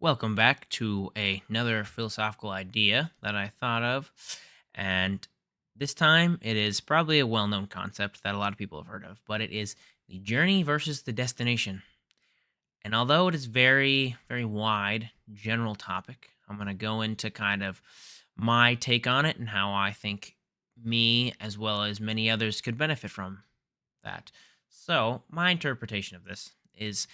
Welcome back to another philosophical idea that I thought of. And this time it is probably a well known concept that a lot of people have heard of, but it is the journey versus the destination. And although it is very wide, general topic, I'm going to go into kind of my take on it and how I think me, as well as many others, could benefit from that. So, my interpretation of this is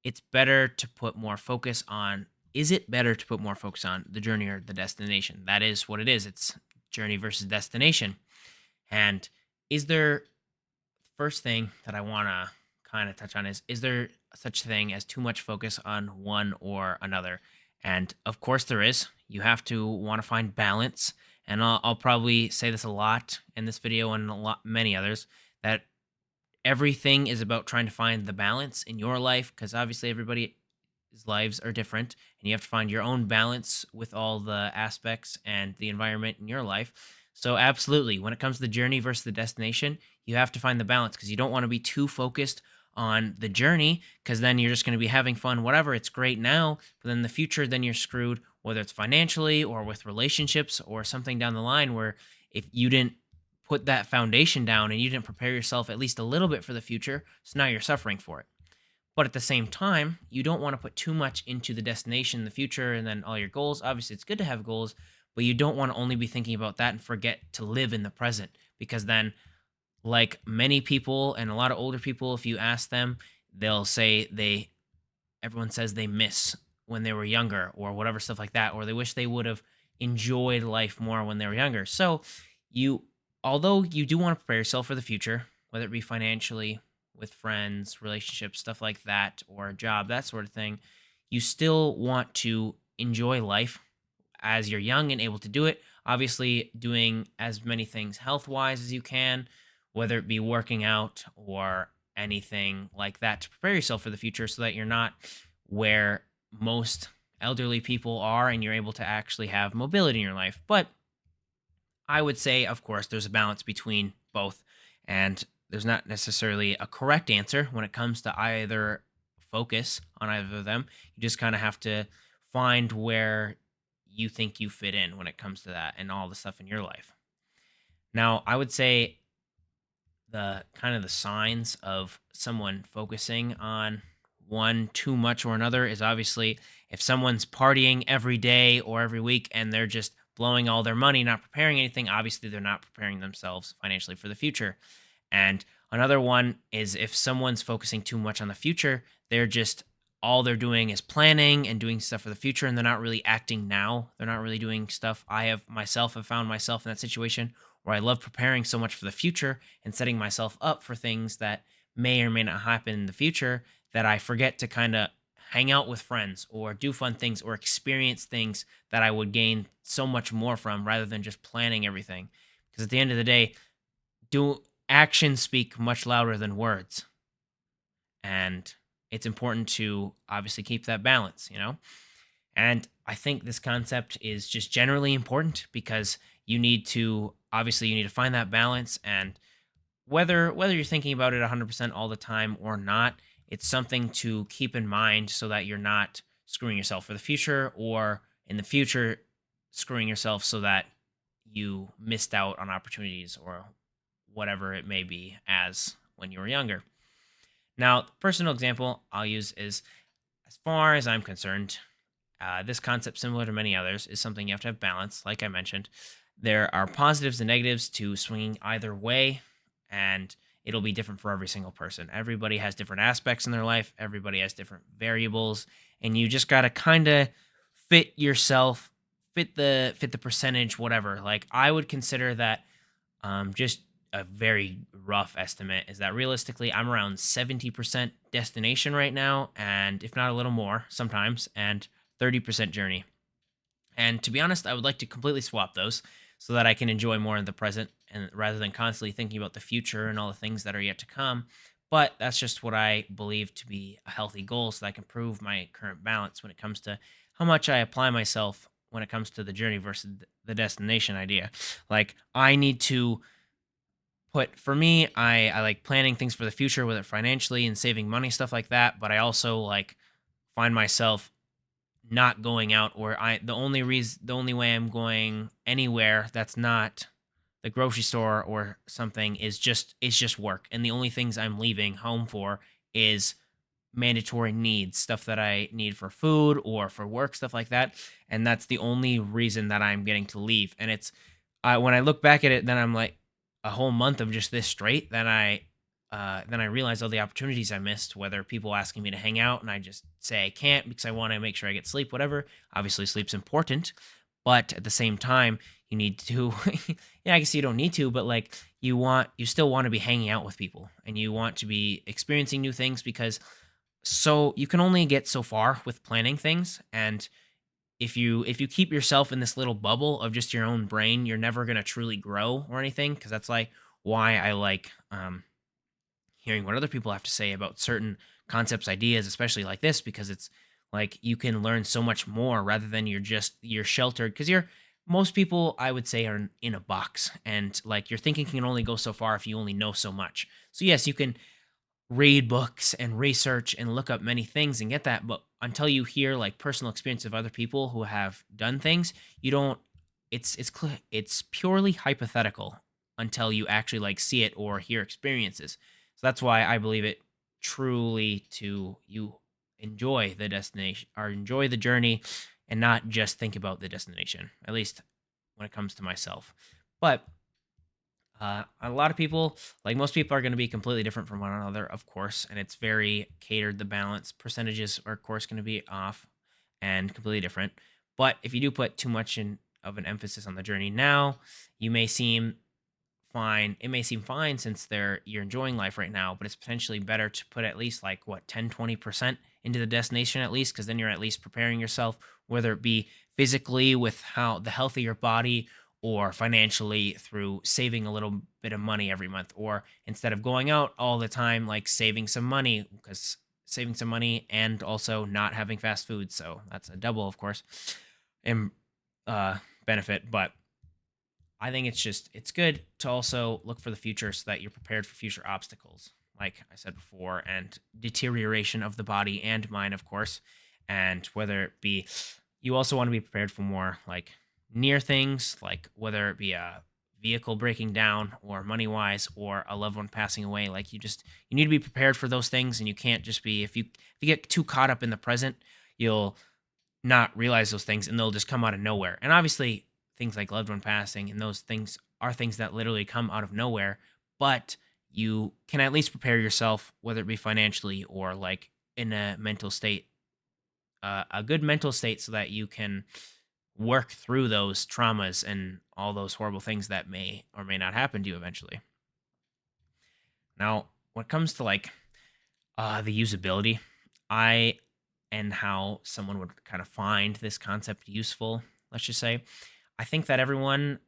it's better to put more focus on is it better to put more focus on the journey or the destination? That is what it is. It's journey versus destination. And is there first thing that I want to kind of touch on is there such thing as too much focus on one or another? And of course there is. You have to want to find balance. And I'll probably say this a lot in this video and many others that everything is about trying to find the balance in your life because obviously everybody's lives are different and you have to find your own balance with all the aspects and the environment in your life. So absolutely, when it comes to the journey versus the destination, you have to find the balance because you don't want to be too focused on the journey because then you're just going to be having fun whatever, it's great now, but then in the future then you're screwed, whether it's financially or with relationships or something down the line where if you didn't put that foundation down and you didn't prepare yourself at least a little bit for the future. So now you're suffering for it. But at the same time, you don't want to put too much into the destination in the future and then all your goals. Obviously, it's good to have goals, but you don't want to only be thinking about that and forget to live in the present because then, like many people and a lot of older people, if you ask them, they'll say everyone says they miss when they were younger or whatever stuff like that, or they wish they would have enjoyed life more when they were younger. So you although you do want to prepare yourself for the future, whether it be financially, with friends, relationships, stuff like that, or a job, that sort of thing, you still want to enjoy life as you're young and able to do it. Obviously, doing as many things health wise as you can, whether it be working out or anything like that to prepare yourself for the future so that you're not where most elderly people are and you're able to actually have mobility in your life. But I would say, of course, there's a balance between both, and there's not necessarily a correct answer when it comes to either focus on either of them. You just kind of have to find where you think you fit in when it comes to that and all the stuff in your life. Now, I would say the kind of the signs of someone focusing on one too much or another is obviously if someone's partying every day or every week and they're just blowing all their money, not preparing anything, obviously they're not preparing themselves financially for the future. And another one is if someone's focusing too much on the future, they're just all they're doing is planning and doing stuff for the future and they're not really acting now. They're not really doing stuff. I have found myself in that situation where I love preparing so much for the future and setting myself up for things that may or may not happen in the future that I forget to kind of hang out with friends or do fun things or experience things that I would gain so much more from rather than just planning everything. Because at the end of the day, do actions speak much louder than words. And it's important to obviously keep that balance. And I think this concept is just generally important because you need to find that balance and whether you're thinking about it 100% all the time or not, it's something to keep in mind so that you're not screwing yourself for the future or in the future screwing yourself so that you missed out on opportunities or whatever it may be as when you were younger. Now, the personal example I'll use is as far as I'm concerned, this concept, similar to many others, is something you have to have balance. Like I mentioned, there are positives and negatives to swinging either way, and it'll be different for every single person. Everybody has different aspects in their life, everybody has different variables, and you just got to kind of fit yourself, fit the percentage, whatever. Like I would consider that just a very rough estimate is that realistically, I'm around 70% destination right now, and if not a little more sometimes, and 30% journey. And to be honest, I would like to completely swap those so that I can enjoy more in the present and rather than constantly thinking about the future and all the things that are yet to come. But that's just what I believe to be a healthy goal so that I can prove my current balance when it comes to how much I apply myself when it comes to the journey versus the destination idea. Like I need to put for me, I like planning things for the future, whether financially and saving money, stuff like that. But I also like find myself not going out, or the only way I'm going anywhere that's not the grocery store or something is just work, and the only things I'm leaving home for is mandatory needs, stuff that I need for food or for work, stuff like that. And that's the only reason that I'm getting to leave. And it's when I look back at it, then I'm like a whole month of just this straight. Then I realize all the opportunities I missed, whether people asking me to hang out and I just say I can't because I want to make sure I get sleep, whatever. Obviously, sleep's important, but at the same time, you need to. Yeah, I guess you don't need to, but like you still want to be hanging out with people and you want to be experiencing new things because you can only get so far with planning things, and if you keep yourself in this little bubble of just your own brain, you're never going to truly grow or anything, because that's like why I like hearing what other people have to say about certain concepts, ideas, especially like this, because it's like you can learn so much more rather than you're sheltered, because you're most people I would say are in a box, and like your thinking can only go so far if you only know so much. So yes, you can read books and research and look up many things and get that, but until you hear like personal experience of other people who have done things, you don't it's purely hypothetical until you actually like see it or hear experiences. So that's why I believe it truly to you enjoy the destination or enjoy the journey and not just think about the destination, at least when it comes to myself. But a lot of people, like most people, are going to be completely different from one another, of course, and it's very catered. The balance percentages are, of course, going to be off and completely different. But if you do put too much of an emphasis on the journey now, you may seem fine. It may seem fine since you're enjoying life right now, but it's potentially better to put at least like what 10-20% into the destination at least, because then you're at least preparing yourself, whether it be physically with how the health of your body or financially through saving a little bit of money every month, or instead of going out all the time, like saving some money, because saving some money and also not having fast food. So that's a double, of course, and benefit. But I think it's good to also look for the future so that you're prepared for future obstacles, like I said before, and deterioration of the body and mind, of course. And whether it be, you also want to be prepared for more like near things, like whether it be a vehicle breaking down or money wise or a loved one passing away. Like you need to be prepared for those things, and you can't just be if you get too caught up in the present, you'll not realize those things and they'll just come out of nowhere. And obviously, things like loved one passing and those things are things that literally come out of nowhere, but you can at least prepare yourself, whether it be financially or like in a mental state, a good mental state, so that you can work through those traumas and all those horrible things that may or may not happen to you eventually. Now, when it comes to like the usability, I and how someone would kind of find this concept useful, let's just say, I think that anyone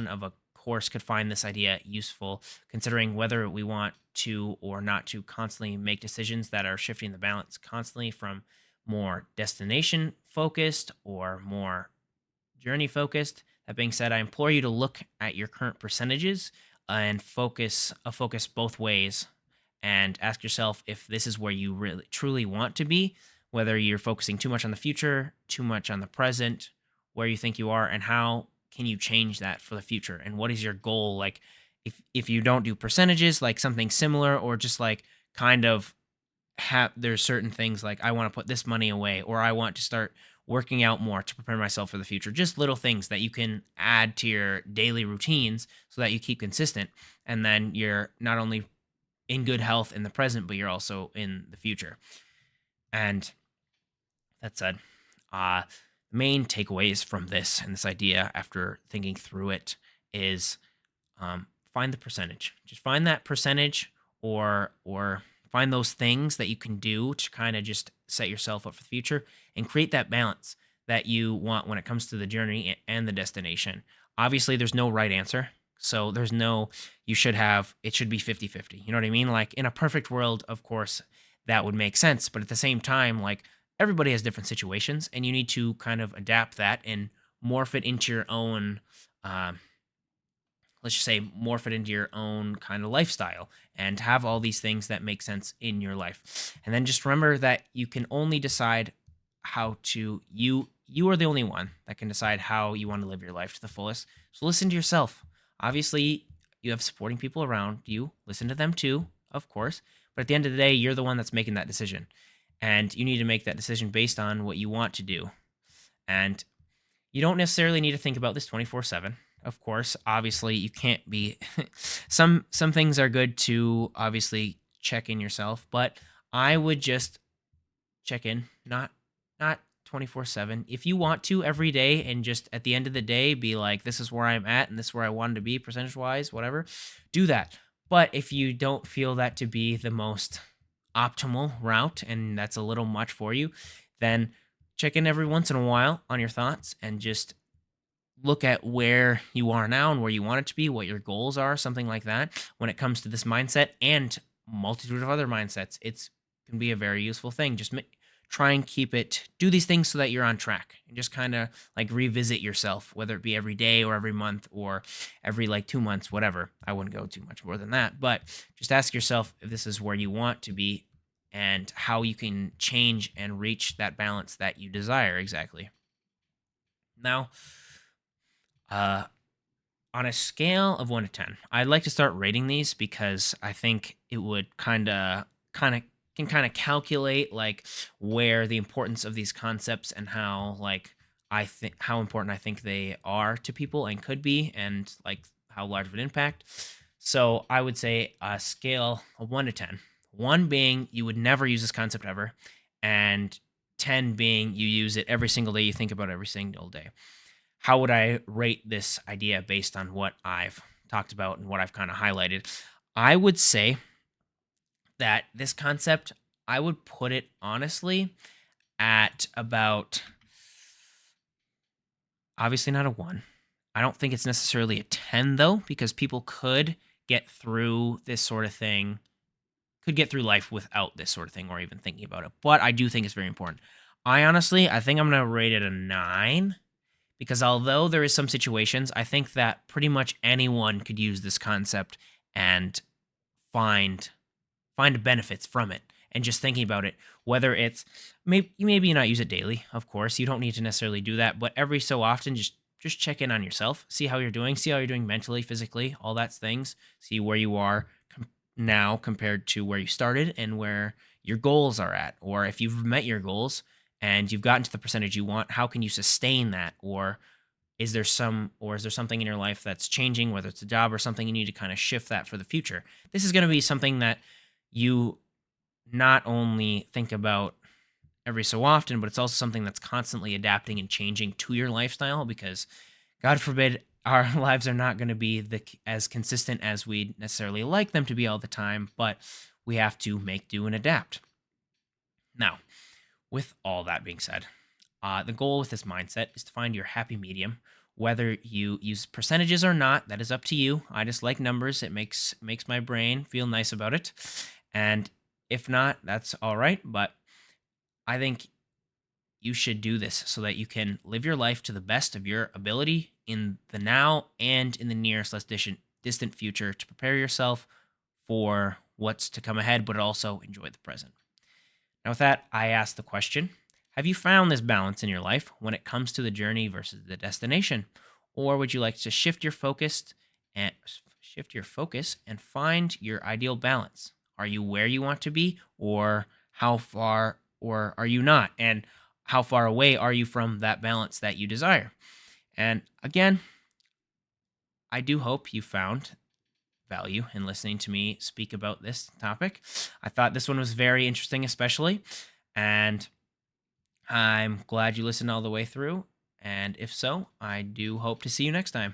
of a course could find this idea useful, considering whether we want to or not to constantly make decisions that are shifting the balance constantly from more destination focused or more journey focused. That being said, I implore you to look at your current percentages and focus both ways, and ask yourself if this is where you really truly want to be, whether you're focusing too much on the future, too much on the present, where you think you are, and how can you change that for the future, and what is your goal. Like if you don't do percentages, like something similar, or just like kind of have there's certain things like I want to put this money away, or I want to start working out more to prepare myself for the future. Just little things that you can add to your daily routines so that you keep consistent, and then you're not only in good health in the present, but you're also in the future. And that said, the main takeaways from this and this idea after thinking through it is, find the percentage. Just find that percentage, or find those things that you can do to kind of just set yourself up for the future and create that balance that you want when it comes to the journey and the destination. Obviously, there's no right answer. So there's no you should have it should be 50-50. You know what I mean? Like in a perfect world, of course, that would make sense, but at the same time, like everybody has different situations and you need to kind of adapt that and morph it into your own um, let's just say morph it into your own kind of lifestyle and have all these things that make sense in your life. And then just remember that you can only decide how to you are the only one that can decide how you want to live your life to the fullest. So listen to yourself. Obviously, you have supporting people around you. Listen to them too, of course. But at the end of the day, you're the one that's making that decision. And you need to make that decision based on what you want to do. And you don't necessarily need to think about this 24/7. Of course, obviously, you can't be some things are good to obviously check in yourself, but I would just check in, not 24/7. If you want to every day and just at the end of the day be like this is where I'm at and this is where I wanted to be percentage-wise, whatever, do that. But if you don't feel that to be the most optimal route and that's a little much for you, then check in every once in a while on your thoughts and just look at where you are now and where you want it to be, what your goals are, something like that. When it comes to this mindset and multitude of other mindsets, it's can be a very useful thing. Just try and keep it. Do these things so that you're on track, and just kind of like revisit yourself, whether it be every day or every month or every like 2 months, whatever. I wouldn't go too much more than that, but just ask yourself if this is where you want to be and how you can change and reach that balance that you desire exactly. Now, uh, on a scale of 1 to 10, I'd like to start rating these because I think it would kind of can kind of calculate like where the importance of these concepts and how like I think how important I think they are to people and could be and like how large of an impact. So I would say a scale of 1 to 10. 1 being you would never use this concept ever, and 10 being you use it every single day, you think about it every single day. How would I rate this idea based on what I've talked about and what I've kind of highlighted? I would say that this concept, I would put it honestly at about obviously not a 1. I don't think it's necessarily a 10 though, because people could get through this sort of thing, could get through life without this sort of thing or even thinking about it. But I do think it's very important. I think I'm going to rate it a 9 because although there is some situations, I think that pretty much anyone could use this concept and find benefits from it. And just thinking about it, whether it's maybe not use it daily, of course, you don't need to necessarily do that, but every so often, just check in on yourself, see how you're doing, see how you're doing mentally, physically, all that's things, see where you are now compared to where you started and where your goals are at, or if you've met your goals and you've gotten to the percentage you want, how can you sustain that, or is there something in your life that's changing, whether it's a job or something you need to kind of shift that for the future. This is going to be something that you not only think about every so often, but it's also something that's constantly adapting and changing to your lifestyle because God forbid our lives are not going to be as consistent as we necessarily like them to be all the time, but we have to make do and adapt. Now, with all that being said, the goal with this mindset is to find your happy medium. Whether you use percentages or not, that is up to you. I just like numbers; it makes my brain feel nice about it. And if not, that's all right. But I think you should do this so that you can live your life to the best of your ability in the now and in the nearest less distant future to prepare yourself for what's to come ahead, but also enjoy the present. Now, with that, I ask the question: have you found this balance in your life when it comes to the journey versus the destination? Or would you like to and shift your focus and find your ideal balance? Are you where you want to be, or how far, or are you not? And how far away are you from that balance that you desire? And again, I do hope you found value in listening to me speak about this topic. I thought this one was very interesting, especially. And I'm glad you listened all the way through. And if so, I do hope to see you next time.